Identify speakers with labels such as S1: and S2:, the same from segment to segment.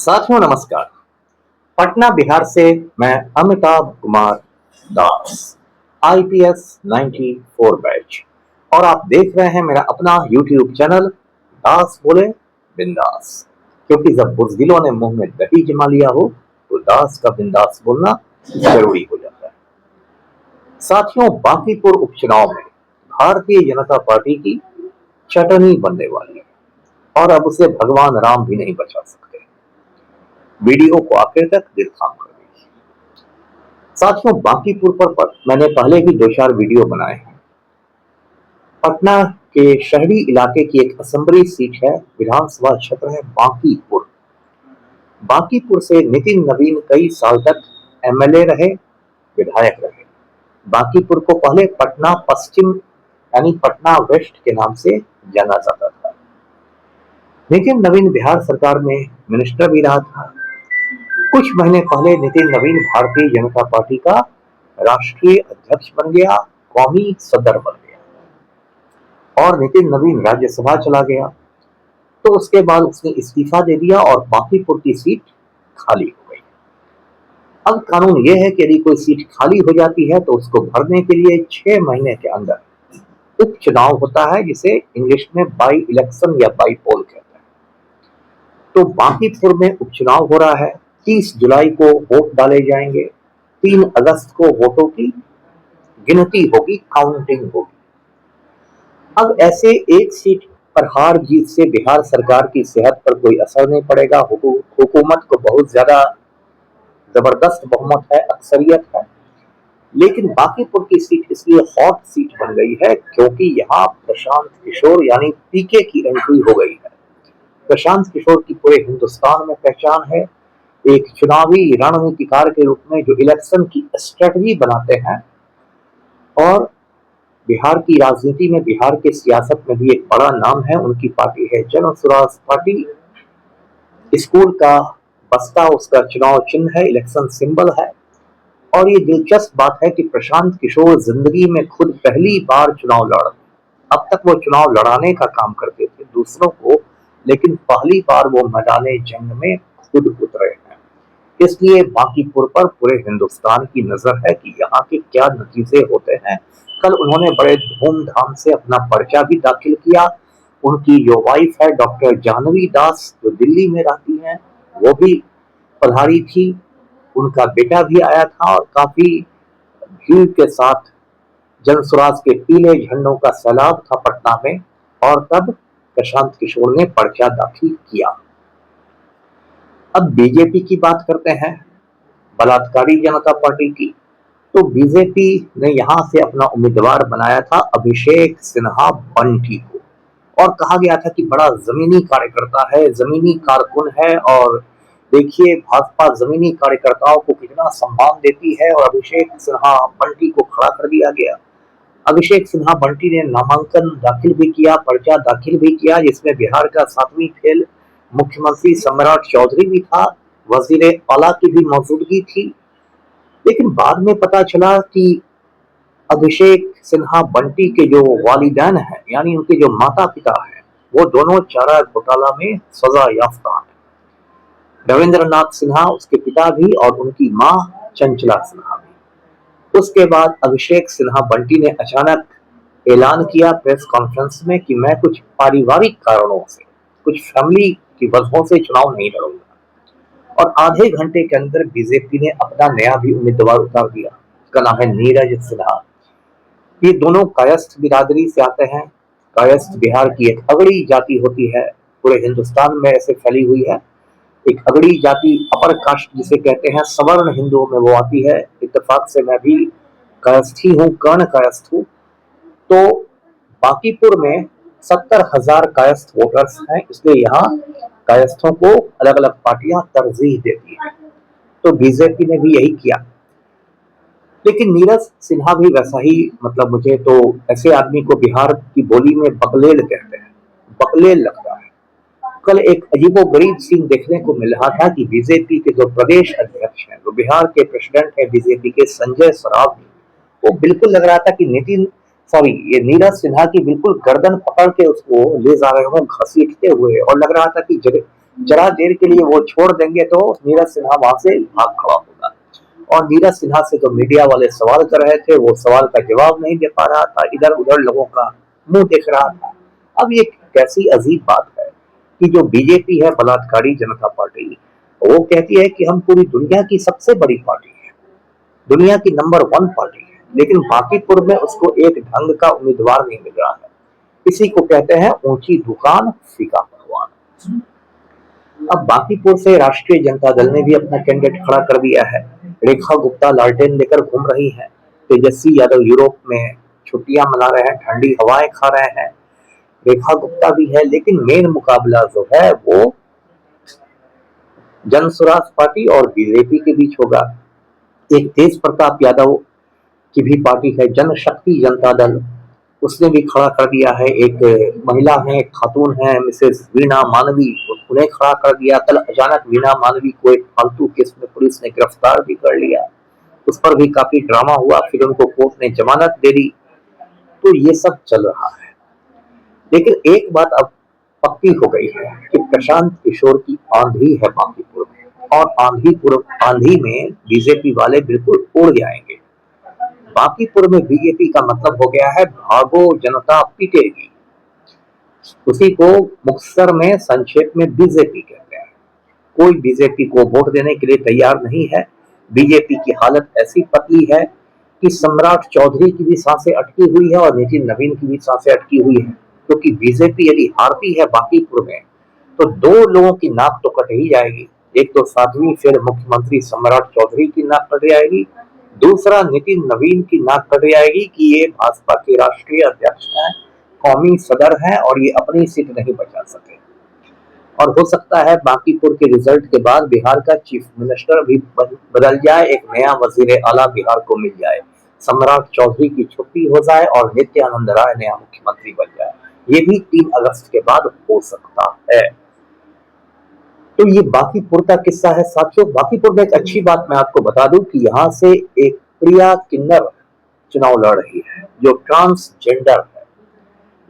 S1: साथियों नमस्कार। पटना बिहार से मैं अमिताभ कुमार दास, आईपीएस 94 बैच, और आप देख रहे हैं मेरा अपना यूट्यूब चैनल दास बोले बिंदास। क्योंकि जब बुज़दिलों ने मुंह में दही जमा लिया हो तो दास का बिंदास बोलना जरूरी हो जाता है। साथियों, बांकीपुर उपचुनाव में भारतीय जनता पार्टी की चटनी बनने वाली है और अब उसे भगवान राम भी नहीं बचा सकते। वीडियो को आखिर तक दिल थाम कर देखिए। साथियों, बांकीपुर पर मैंने पहले भी 2-4 वीडियो बनाए हैं। पटना के शहरी इलाके की एक असेंबली सीट है, विधानसभा क्षेत्र है बांकीपुर। बांकीपुर से नितिन नवीन कई साल तक एमएलए रहे, विधायक रहे। बांकीपुर को पहले पटना पश्चिम यानी पटना वेस्ट के नाम से जाना जाता था। नितिन नवीन बिहार सरकार में मिनिस्टर भी रहा था। कुछ महीने पहले नितिन नवीन भारतीय जनता पार्टी का राष्ट्रीय अध्यक्ष बन गया, कौमी सदर बन गया और नितिन नवीन राज्यसभा चला गया। तो उसके बाद उसने इस्तीफा दे दिया और बांकीपुर की सीट खाली हो गई। अब कानून यह है कि यदि कोई सीट खाली हो जाती है तो उसको भरने के लिए 6 महीने के अंदर उपचुनाव होता है, जिसे इंग्लिश में बाई इलेक्शन या बाई पोल कहते हैं। तो बांकीपुर में उपचुनाव हो रहा है। 30 जुलाई को वोट डाले जाएंगे। 3 अगस्त को वोटों की गिनती होगी, काउंटिंग होगी। अब ऐसे एक सीट पर हार जीत से बिहार सरकार की सेहत पर कोई असर नहीं पड़ेगा। हुकूमत को बहुत ज्यादा जबरदस्त बहुमत है, अक्सरियत है। लेकिन बांकीपुर की सीट इसलिए हॉट सीट बन गई है क्योंकि यहाँ प्रशांत किशोर यानी पीके की एंट्री हो गई है। प्रशांत किशोर की पूरे हिंदुस्तान में पहचान है। एक चुनावी रणनीतिकार के रूप में जो इलेक्शन की स्ट्रेटजी बनाते हैं, और बिहार की राजनीति में, बिहार के सियासत में भी एक बड़ा नाम है। उनकी पार्टी है जन स्वराज पार्टी। स्कूल का बस्ता उसका चुनाव चिन्ह है, इलेक्शन सिंबल है। और ये दिलचस्प बात है कि प्रशांत किशोर जिंदगी में खुद पहली बार चुनाव लड़ रहे। अब तक वो चुनाव लड़ाने का काम करते थे दूसरों को, लेकिन पहली बार वो मैदान जंग में खुद उतरे हैं। इसलिए बांकीपुर पर पूरे हिंदुस्तान की नजर है कि यहाँ के क्या नतीजे होते हैं। कल उन्होंने बड़े धूमधाम से अपना पर्चा भी दाखिल किया। उनकी जो वाइफ है डॉक्टर जाह्नवी दास, जो दिल्ली में रहती हैं, वो भी पधारी थी। उनका बेटा भी आया था और काफी भीड़ के साथ जन स्वराज के पीले झंडों का सैलाब था पटना में। और तब प्रशांत किशोर ने पर्चा दाखिल किया। अब बीजेपी की बात करते हैं, बलात्कारी जनता पार्टी की। तो बीजेपी ने यहां से अपना उम्मीदवार बनाया था अभिषेक सिन्हा बंटी को, और कहा गया था कि बड़ा जमीनी कार्यकर्ता है, जमीनी कारकुन है। और देखिए भाजपा जमीनी कार्यकर्ताओं को कितना सम्मान देती है, और अभिषेक सिन्हा बंटी को खड़ा कर दिया गया। अभिषेक सिन्हा बंटी ने नामांकन दाखिल भी किया, पर्चा दाखिल भी किया, जिसमें बिहार का 7वीं फेल मुख्यमंत्री सम्राट चौधरी भी था, वजीर आला की भी मौजूदगी थी। लेकिन बाद में पता चला कि अभिषेक सिन्हा बंटी के जो वालिदैन हैं, यानी उनके जो माता पिता हैं, वो दोनों चारा घोटाला में सजा याफ्ता हैं। रविंद्रनाथ सिन्हा उसके पिता भी, और उनकी मां चंचला सिन्हा भी। उसके बाद अभिषेक सिन्हा बंटी ने अचानक ऐलान किया प्रेस कॉन्फ्रेंस में कि मैं कुछ पारिवारिक कारणों से, कुछ फैमिली की वजहों से चुनाव नहीं लड़ूंगा। और आधे घंटे के अंदर बीजेपी ने अपना नया भी उम्मीदवार उतार दिया। उसका नाम है नीरज सिन्हा। ये दोनों कायस्थ बिरादरी से आते हैं। कायस्थ बिहार की एक अगड़ी जाति होती है, पूरे हिंदुस्तान में ऐसे फैली हुई है। एक अगड़ी जाति, अपर कास्ट जिसे कहते हैं, सवर्ण हिंदुओं में वो आती है। इत्तेफाक से मैं भी कायस्थ ही हूँ, कर्ण कायस्थ हूँ। तो बांकीपुर में 70,000 कायस्थ वोटर्स हैं, इसलिए यहाँ कायस्थों को अलग अलग पार्टियां तरजीह देती हैं। तो बीजेपी ने भी यही किया। लेकिन नीरज सिन्हा भी वैसा ही, मतलब मुझे तो ऐसे आदमी को बिहार की बोली में बकलेल कहते हैं, बकलेल लगता है। कल एक अजीबोगरीब सीन देखने को मिल रहा था कि बीजेपी के जो प्रदेश अध्यक्ष हैं, जो बिहार के प्रेसिडेंट है बीजेपी के, संजय सरावगी, वो बिल्कुल लग रहा था कि ये नीरज सिन्हा की बिल्कुल गर्दन पकड़ के उसको ले जा रहे हो घसीटते हुए, और लग रहा था कि जरा देर के लिए वो छोड़ देंगे तो नीरज सिन्हा वहां से भाग खड़ा होगा। और नीरज सिन्हा से जो मीडिया वाले सवाल कर रहे थे वो सवाल का जवाब नहीं दे पा रहा था, इधर उधर लोगों का मुंह देख रहा था। अब ये कैसी अजीब बात है कि जो बीजेपी है, बलात्कारी जनता पार्टी, वो कहती है कि हम पूरी दुनिया की सबसे बड़ी पार्टी है, दुनिया की नंबर 1 पार्टी है, लेकिन बांकीपुर में उसको एक ढंग का उम्मीदवार नहीं मिल रहा है। इसी को कहते हैं ऊंची दुकान फीका पकवान। अब बांकीपुर से राष्ट्रीय जनता दल ने भी अपना कैंडिडेट खड़ा कर दिया है। रेखा गुप्ता लालटेन लेकर घूम रही है। तेजस्वी यादव यूरोप में छुट्टियां मना रहे हैं, ठंडी हवाएं खा रहे हैं। रेखा गुप्ता भी है, लेकिन मेन मुकाबला जो है वो जन स्वराज पार्टी और बीजेपी के बीच होगा। एक तेज प्रताप यादव की भी पार्टी है, जनशक्ति जनता दल, उसने भी खड़ा कर दिया है। एक महिला है, एक खातून है, मिसेस वीणा मानवी, उन्हें खड़ा कर दिया। कल अचानक वीणा मानवी को एक फालतू केस में पुलिस ने गिरफ्तार भी कर लिया, उस पर भी काफी ड्रामा हुआ, फिर उनको कोर्ट ने जमानत दे दी। तो ये सब चल रहा है, लेकिन एक बात अब पक्की हो गई है कि प्रशांत किशोर की आंधी है बांकीपुर में, और आंधी में बीजेपी वाले बिल्कुल उड़ जाएंगे। बांकीपुर में बीजेपी का मतलब हो गया है भागो जनता पीटेगी। उसी को मुख्तसर में संक्षेप में बीजेपी कहते हैं। कोई बीजेपी को वोट देने के लिए तैयार नहीं है। बीजेपी की हालत ऐसी पतली है कि सम्राट चौधरी की भी सांसें अटकी हुई है और नितिन नवीन की भी सांसें अटकी हुई है, क्योंकि बीजेपी यदि हारती है बांकीपुर में तो 2 लोगों की नाक तो कट ही जाएगी। एक तो 7वीं फिर मुख्यमंत्री सम्राट चौधरी की नाक कट जाएगी, दूसरा नितिन नवीन की नाक कट जाएगी कि ये भाजपा के राष्ट्रीय अध्यक्ष हैं, कौमी सदर हैं और ये अपनी सीट नहीं बचा सके। और हो सकता है बांकीपुर के रिजल्ट के बाद बिहार का चीफ मिनिस्टर भी बदल जाए, एक नया वजीर आला बिहार को मिल जाए, सम्राट चौधरी की छुट्टी हो जाए और नित्यानंद राय नया मुख्यमंत्री बन जाए। ये भी 3 अगस्त के बाद हो सकता है। तो ये बांकीपुर का किस्सा है साथियों। बांकीपुर में एक अच्छी बात मैं आपको बता दूं कि यहाँ से एक प्रिया किन्नर चुनाव लड़ रही है, जो ट्रांसजेंडर है।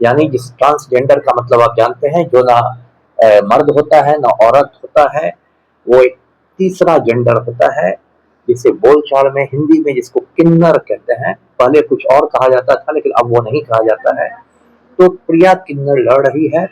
S1: यानी जिस ट्रांसजेंडर का मतलब आप जानते हैं, जो ना मर्द होता है ना औरत होता है, वो एक तीसरा जेंडर होता है, जिसे बोलचाल में हिंदी में जिसको किन्नर कहते हैं। पहले कुछ और कहा जाता था, लेकिन अब वो नहीं कहा जाता है। तो प्रिया किन्नर लड़ रही है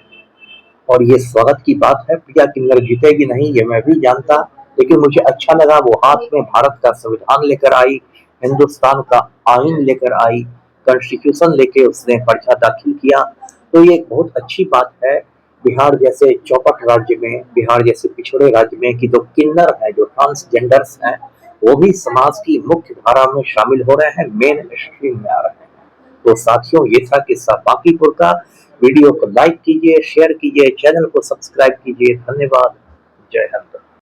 S1: और ये स्वागत की बात है। प्रिया किन्नर जीतेगी नहीं ये मैं भी जानता, लेकिन मुझे अच्छा लगा वो हाथ में भारत का संविधान लेकर आई, हिंदुस्तान का आईन लेकर आई, कॉन्स्टिट्यूशन लेके उसने पर्चा दाखिल किया। तो ये एक बहुत अच्छी बात है बिहार जैसे चौपट राज्य में, बिहार जैसे पिछड़े राज्य में, कि जो किन्नर है, जो ट्रांसजेंडर्स हैं, वो भी समाज की मुख्य धारा में शामिल हो रहे हैं, मेन स्ट्रीम में आ रहे हैं। तो साथियों, ये था किस्सा बांकीपुर का। वीडियो को लाइक कीजिए, शेयर कीजिए, चैनल को सब्सक्राइब कीजिए। धन्यवाद। जय हिंद।